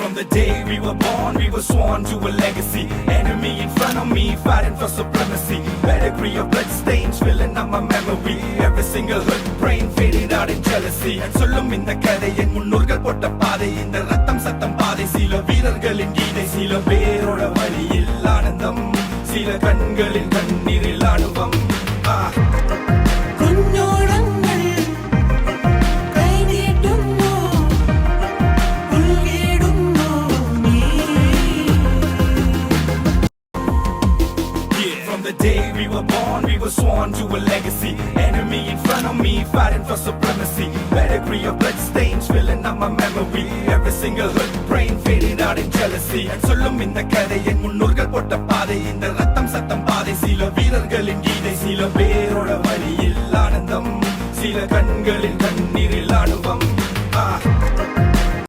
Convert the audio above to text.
From the day we were born, we were sworn to a legacy. Enemy in front of me, fighting for supremacy. Pedigree of blood stains filling up my memory. Every single hood brain faded out in jealousy. சொல்லும் இந்த கதை என் முன்னோர்கள் போட்ட பாதை. இந்த ரத்தம் சத்தம் பாதை. சில வீரர்களின் கீதை, சில பேரோட வழியில் ஆனந்தம், சில கண்களின் கண்ணீரில் அனுபவம். The day we were born, we were sworn to a legacy. Enemy in front of me, fighting for supremacy. Pedigree of blood stains filling up my memory. Every single hood brain faded out in jealousy. சொல்லும் இந்த கதை என் முன்னோர்கள் போட்ட பாதை. இந்த ரத்தம் சத்தம் பாதை. சில வீரர்களின் கீதை, சில பேரோட வழியில் ஆனந்தம், சில கண்களின் கண்ணீரில் அனுபவம்.